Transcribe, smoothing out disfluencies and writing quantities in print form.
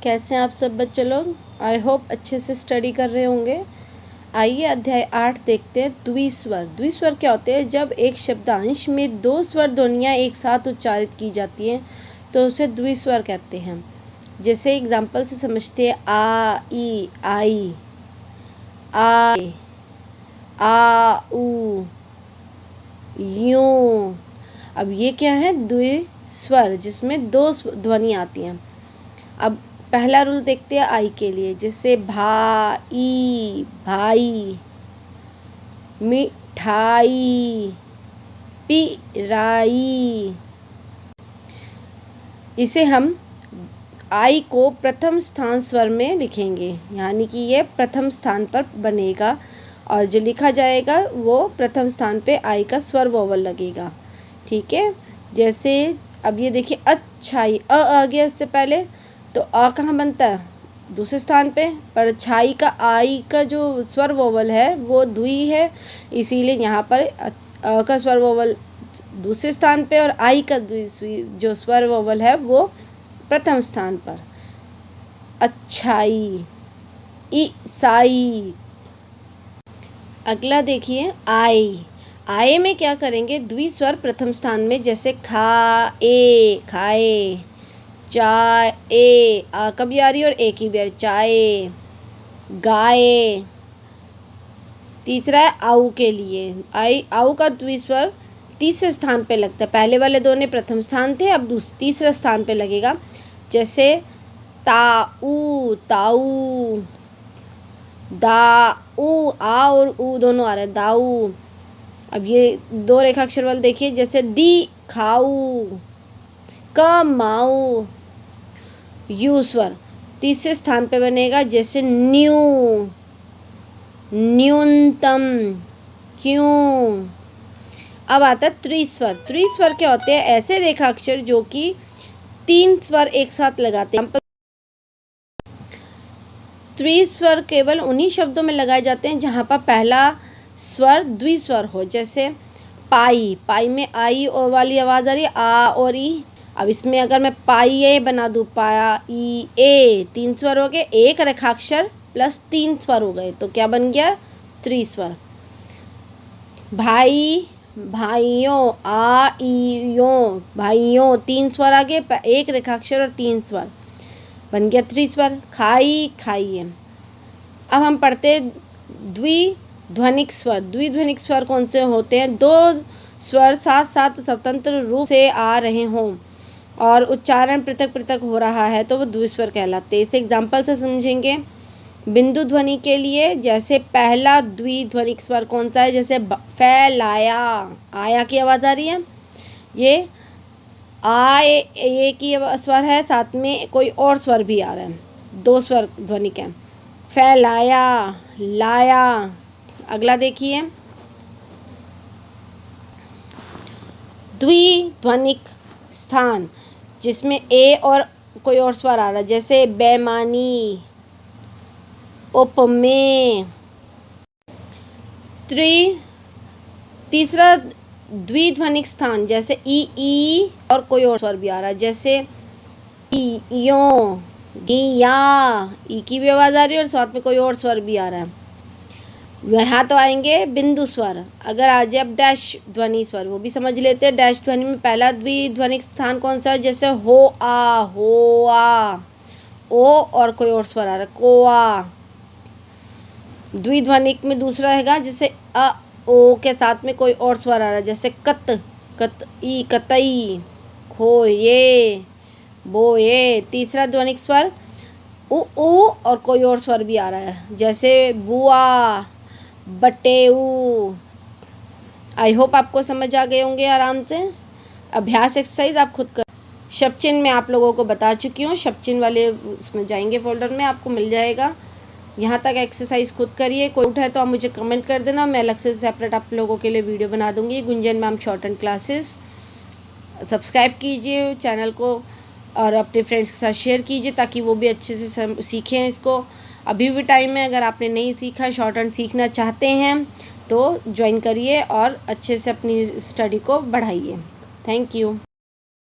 कैसे हैं आप सब बच्चे लोग। आई होप अच्छे से स्टडी कर रहे होंगे। आइए अध्याय 8 देखते हैं। द्विस्वर। द्विस्वर क्या होते हैं? जब एक शब्दांश में दो स्वर ध्वनियाँ एक साथ उच्चारित की जाती हैं तो उसे द्विस्वर कहते हैं। जैसे एग्जाम्पल से समझते हैं। आ ई आई, आ ऊ, यूं। अब ये क्या है? द्विस्वर, जिसमें दो ध्वनि आती हैं। अब पहला रूल देखते हैं आई के लिए। जैसे भाई, भाई, मिठाई, पिराई। इसे हम आई को प्रथम स्थान स्वर में लिखेंगे, यानी कि ये प्रथम स्थान पर बनेगा और जो लिखा जाएगा वो प्रथम स्थान पे आई का स्वर वोवल लगेगा। ठीक है। जैसे अब ये देखिए अच्छाई, आ गया इससे पहले, तो आ कहाँ बनता है? दूसरे स्थान पे। पर छाई का आई का जो स्वर वोवल है वो द्वि है, इसीलिए यहाँ पर अ का स्वर वोवल दूसरे स्थान पे और आई का जो स्वर वोवल है वो प्रथम स्थान पर। अच्छाई, ईसाई। अगला देखिए आए। आए में क्या करेंगे? द्विस्वर प्रथम स्थान में। जैसे खाए, खाए, चाय, आ कभी आ रही है और एक ही बार चाय, गाए। तीसरा है आऊ के लिए। आऊ का द्विस्वर तीसरे स्थान पे लगता है। पहले वाले दोनों प्रथम स्थान थे, अब तीसरे स्थान पे लगेगा। जैसे ताऊ, ताऊ, दाऊ, आ और ऊ दोनों आ रहे हैं, दाऊ। अब ये दो रेखाक्षर वाले देखिए। जैसे दी खाऊ, कमाऊ। यू स्वर तीसरे स्थान पे बनेगा। जैसे न्यू, न्यूनतम, क्यों। अब आता है त्रिस्वर। त्रिस्वर क्या होते हैं? ऐसे रेखाक्षर जो कि तीन स्वर एक साथ लगाते हैं। त्रिस्वर केवल उन्हीं शब्दों में लगाए जाते हैं जहाँ पर पहला स्वर द्विस्वर हो। जैसे पाई, पाई में आई और वाली आवाज़ आ रही है, आ और ई। अब इसमें अगर मैं पाई ए बना दूँ, पाया ई ए, तीन स्वर हो गए। एक रेखाक्षर प्लस तीन स्वर हो गए तो क्या बन गया? त्रिस्वर। भाई, भाइयों, आ ई यों, भाइयों, तीन स्वर आ गए, एक रेखाक्षर और तीन स्वर, बन गया त्रिस्वर। खाई, खाइए। अब हम पढ़ते द्विध्वनिक स्वर। द्विध्वनिक स्वर कौन से होते हैं? दो स्वर साथ साथ स्वतंत्र रूप से आ रहे हों और उच्चारण पृथक पृथक हो रहा है तो वो द्विस्वर कहलाते हैं। इसे एग्जाम्पल से समझेंगे। बिंदु ध्वनि के लिए जैसे पहला द्विध्वनिक स्वर कौन सा है? जैसे फैलाया, आया की आवाज़ आ रही है। ये आए ए की स्वर है, साथ में कोई और स्वर भी आ रहा है, दो स्वर ध्वनिक है। फैलाया, लाया। अगला देखिए द्विध्वनिक स्थान, जिसमें ए और कोई और स्वर आ रहा है। जैसे बेमानी, उपमेय। तीसरा द्विध्वनिक स्थान, जैसे ई और कोई और स्वर भी आ रहा है। जैसे यों, गिया, ई की भी आवाज़ आ रही है और साथ में कोई और स्वर भी आ रहा है। यहाँ तो आएंगे बिंदु स्वर। अगर आ जाए अब डैश ध्वनि स्वर, वो भी समझ लेते हैं। डैश ध्वनि में पहला द्विध्वनिक स्थान कौन सा है? जैसे हो आ, ओ और कोई और स्वर आ रहा है, कोआ। द्विध्वनिक में दूसरा रहेगा जैसे अ ओ के साथ में कोई और स्वर आ रहा है। जैसे कतई, कतई, खोये, बोये। तीसरा ध्वनिक स्वर उ और कोई और स्वर भी आ रहा है। जैसे बुआ, बटेऊ। आई होप आपको समझ आ गए होंगे आराम से। अभ्यास एक्सरसाइज आप खुद कर। शब्द चिन्ह मैं आप लोगों को बता चुकी हूँ। शब्द चिन्ह वाले उसमें जाएंगे फोल्डर में, आपको मिल जाएगा। यहाँ तक एक्सरसाइज खुद करिए। कोई डाउट है तो आप मुझे कमेंट कर देना, मैं अलग से सेपरेट आप लोगों के लिए वीडियो बना दूँगी। Gunjan ma'am short and classes. Subscribe कीजिए चैनल को और अपने फ्रेंड्स के साथ शेयर कीजिए ताकि वो भी अच्छे से सीखें इसको। अभी भी टाइम है, अगर आपने नहीं सीखा, शॉर्ट एंड सीखना चाहते हैं तो ज्वाइन करिए और अच्छे से अपनी स्टडी को बढ़ाइए। Thank you.